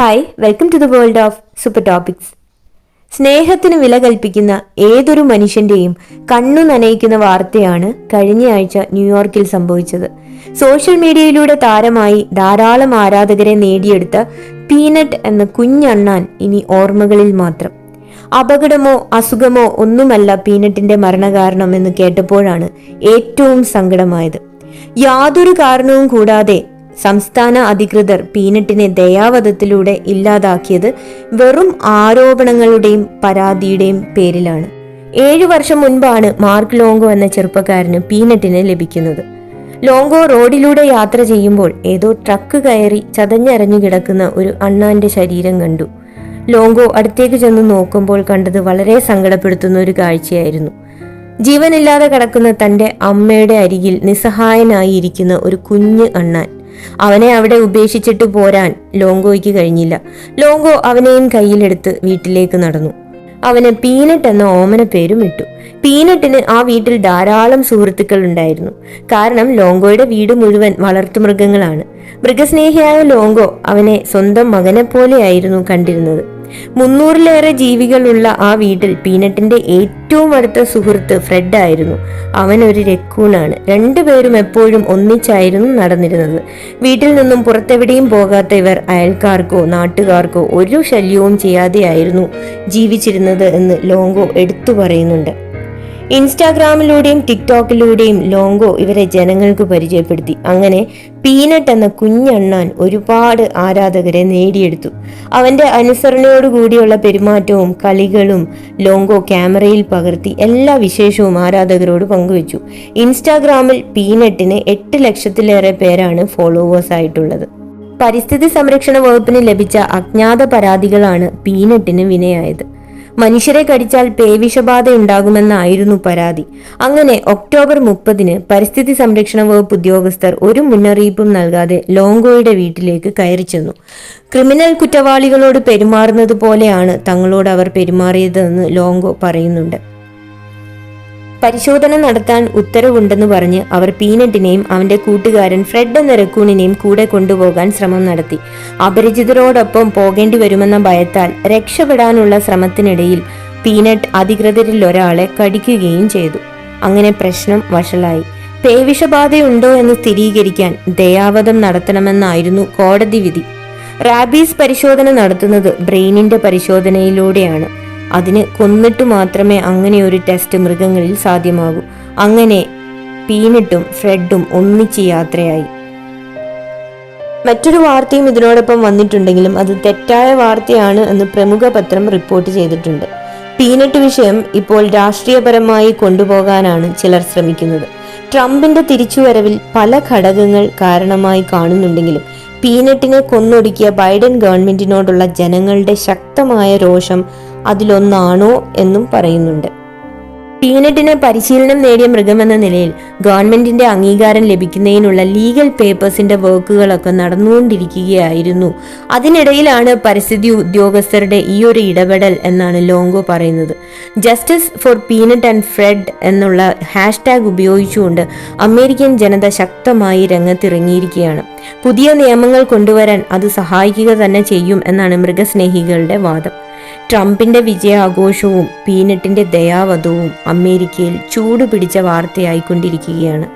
Hi, welcome to the world of super topics. സ്നേഹത്തിന് വില കൽപ്പിക്കുന്ന ഏതൊരു മനുഷ്യന്റെയും കണ്ണു നനയിക്കുന്ന വാർത്തയാണ് കഴിഞ്ഞയാഴ്ച ന്യൂയോർക്കിൽ സംഭവിച്ചത്. സോഷ്യൽ മീഡിയയിലൂടെ താരമായി ധാരാളം ആരാധകരെ നേടിയെടുത്ത പീനട്ട് എന്ന കുഞ്ഞണ്ണാൻ ഇനി ഓർമ്മകളിൽ മാത്രം. അപകടമോ അസുഖമോ ഒന്നുമല്ല പീനട്ടിന്റെ മരണകാരണം എന്ന് കേട്ടപ്പോഴാണ് ഏറ്റവും സങ്കടമായത്. യാതൊരു കാരണവും കൂടാതെ സംസ്ഥാന അധികൃതർ പീനട്ടിനെ ദയാവധത്തിലൂടെ ഇല്ലാതാക്കിയത് വെറും ആരോപണങ്ങളുടെയും പരാതിയുടെയും പേരിലാണ്. 7 വർഷം മുൻപാണ് മാർക്ക് ലോങ്കോ എന്ന ചെറുപ്പക്കാരന് പീനട്ടിനെ ലഭിക്കുന്നത്. ലോങ്കോ റോഡിലൂടെ യാത്ര ചെയ്യുമ്പോൾ ഏതോ ട്രക്ക് കയറി ചതഞ്ഞരഞ്ഞു കിടക്കുന്ന ഒരു അണ്ണാന്റെ ശരീരം കണ്ടു. ലോങ്കോ അടുത്തേക്ക് ചെന്ന് നോക്കുമ്പോൾ കണ്ടത് വളരെ സങ്കടപ്പെടുത്തുന്ന ഒരു കാഴ്ചയായിരുന്നു. ജീവനില്ലാതെ കിടക്കുന്ന തന്റെ അമ്മയുടെ അരികിൽ നിസ്സഹായനായി ഇരിക്കുന്ന ഒരു കുഞ്ഞ് അണ്ണാൻ. അവനെ അവിടെ ഉപേക്ഷിച്ചിട്ട് പോരാൻ ലോങ്കോയ്ക്ക് കഴിഞ്ഞില്ല. ലോങ്കോ അവനെയും കയ്യിലെടുത്ത് വീട്ടിലേക്ക് നടന്നു. അവന് പീനട്ട് എന്ന ഓമന പേരും ഇട്ടു. പീനട്ടിന് ആ വീട്ടിൽ ധാരാളം സുഹൃത്തുക്കൾ ഉണ്ടായിരുന്നു. കാരണം ലോങ്കോയുടെ വീട് മുഴുവൻ വളർത്തുമൃഗങ്ങളാണ്. മൃഗസ്നേഹിയായ ലോങ്കോ അവനെ സ്വന്തം മകനെ പോലെയായിരുന്നു കണ്ടിരുന്നത്. 300-ലേറെ ജീവികളുള്ള ആ വീട്ടിൽ പീനട്ടിന്റെ ഏറ്റവും അടുത്ത സുഹൃത്ത് ഫ്രെഡ് ആയിരുന്നു. അവൻ ഒരു രക്കൂണാണ്. രണ്ടുപേരും എപ്പോഴും ഒന്നിച്ചായിരുന്നു നടന്നിരുന്നത്. വീട്ടിൽ നിന്നും പുറത്തെവിടെയും പോകാത്ത ഇവർ അയൽക്കാർക്കോ നാട്ടുകാർക്കോ ഒരു ശല്യവും ചെയ്യാതെയായിരുന്നു ജീവിച്ചിരുന്നത് എന്ന് ലോങ്കോ എടുത്തു പറയുന്നുണ്ട്. ഇൻസ്റ്റാഗ്രാമിലൂടെയും ടിക്ടോക്കിലൂടെയും ലോങ്കോ ഇവരെ ജനങ്ങൾക്ക് പരിചയപ്പെടുത്തി. അങ്ങനെ പീനട്ട് എന്ന കുഞ്ഞണ്ണാൻ ഒരുപാട് ആരാധകരെ നേടിയെടുത്തു. അവന്റെ അനുസരണയോടുകൂടിയുള്ള പെരുമാറ്റവും കളികളും ലോങ്കോ ക്യാമറയിൽ പകർത്തി എല്ലാ വിശേഷവും ആരാധകരോട് പങ്കുവച്ചു. ഇൻസ്റ്റാഗ്രാമിൽ പീനട്ടിന് 8 ലക്ഷത്തിലേറെ പേരാണ് ഫോളോവേഴ്സ് ആയിട്ടുള്ളത്. പരിസ്ഥിതി സംരക്ഷണ വകുപ്പിന് ലഭിച്ച അജ്ഞാത പരാതികളാണ് പീനട്ടിന് വിനയായത്. മനുഷ്യരെ കടിച്ചാൽ പേവിഷബാധ ഉണ്ടാകുമെന്നായിരുന്നു പരാതി. അങ്ങനെ ഒക്ടോബർ 30-ന് പരിസ്ഥിതി സംരക്ഷണ വകുപ്പ് ഉദ്യോഗസ്ഥർ ഒരു മുന്നറിയിപ്പും നൽകാതെ ലോങ്കോയുടെ വീട്ടിലേക്ക് കയറി ചെന്നു. ക്രിമിനൽ കുറ്റവാളികളോട് പെരുമാറുന്നത് പോലെയാണ് തങ്ങളോട് അവർ പെരുമാറിയതെന്ന് ലോങ്കോ പറയുന്നുണ്ട്. പരിശോധന നടത്താൻ ഉത്തരവുണ്ടെന്ന് പറഞ്ഞ് അവർ പീനട്ടിനെയും അവന്റെ കൂട്ടുകാരൻ ഫ്രെഡ് എന്ന റക്കൂണിനെയും കൂടെ കൊണ്ടുപോകാൻ ശ്രമം നടത്തി. അപരിചിതരോടൊപ്പം പോകേണ്ടി വരുമെന്ന ഭയത്താൽ രക്ഷപ്പെടാനുള്ള ശ്രമത്തിനിടയിൽ പീനട്ട് അധികൃതരിൽ ഒരാളെ കടിക്കുകയും ചെയ്തു. അങ്ങനെ പ്രശ്നം വഷളായി. പേവിഷബാധയുണ്ടോ എന്ന് സ്ഥിരീകരിക്കാൻ ദയാവധം നടത്തണമെന്നായിരുന്നു കോടതി വിധി. റാബീസ് പരിശോധന നടത്തുന്നത് ബ്രെയിനിന്റെ പരിശോധനയിലൂടെയാണ്. അതിന് കൊന്നിട്ട് മാത്രമേ അങ്ങനെ ഒരു ടെസ്റ്റ് മൃഗങ്ങളിൽ സാധ്യമാകൂ. അങ്ങനെ പീനട്ടും ഫ്രെഡും ഒന്നിച്ച് യാത്രയായി. മറ്റൊരു വാർത്തയും ഇതിനോടൊപ്പം വന്നിട്ടുണ്ടെങ്കിലും അത് തെറ്റായ വാർത്തയാണ് എന്ന് പ്രമുഖ പത്രം റിപ്പോർട്ട് ചെയ്തിട്ടുണ്ട്. പീനട്ട് വിഷയം ഇപ്പോൾ രാഷ്ട്രീയപരമായി കൊണ്ടുപോകാനാണ് ചിലർ ശ്രമിക്കുന്നത്. ട്രംപിന്റെ തിരിച്ചുവരവിൽ പല ഘടകങ്ങൾ കാരണമായി കാണുന്നുണ്ടെങ്കിലും പീനട്ടിനെ കൊന്നൊടുക്കിയ ബൈഡൻ ഗവൺമെന്റിനോടുള്ള ജനങ്ങളുടെ ശക്തമായ രോഷം അതിലൊന്നാണോ എന്നും പറയുന്നുണ്ട്. പീനട്ടിന് പരിശീലനം നേടിയ മൃഗമെന്ന നിലയിൽ ഗവൺമെന്റിന്റെ അംഗീകാരം ലഭിക്കുന്നതിനുള്ള ലീഗൽ പേപ്പേഴ്സിന്റെ വർക്കുകളൊക്കെ നടന്നുകൊണ്ടിരിക്കുകയായിരുന്നു. അതിനിടയിലാണ് പരിസ്ഥിതി ഉദ്യോഗസ്ഥരുടെ ഈ ഒരു ഇടപെടൽ എന്നാണ് ലോങ്കോ പറയുന്നത്. Justice for peanut and Fred എന്നുള്ള ഹാഷ്ടാഗ് ഉപയോഗിച്ചുകൊണ്ട് അമേരിക്കൻ ജനത ശക്തമായി രംഗത്തിറങ്ങിയിരിക്കുകയാണ്. പുതിയ നിയമങ്ങൾ കൊണ്ടുവരാൻ അത് സഹായിക്കുക തന്നെ ചെയ്യും എന്നാണ് മൃഗസ്നേഹികളുടെ വാദം. ട്രംപിന്റെ വിജയാഘോഷവും പീനട്ടിന്റെ ദയാവധവും അമേരിക്കയിൽ ചൂടുപിടിച്ച വാർത്തയായിക്കൊണ്ടിരിക്കുകയാണ്.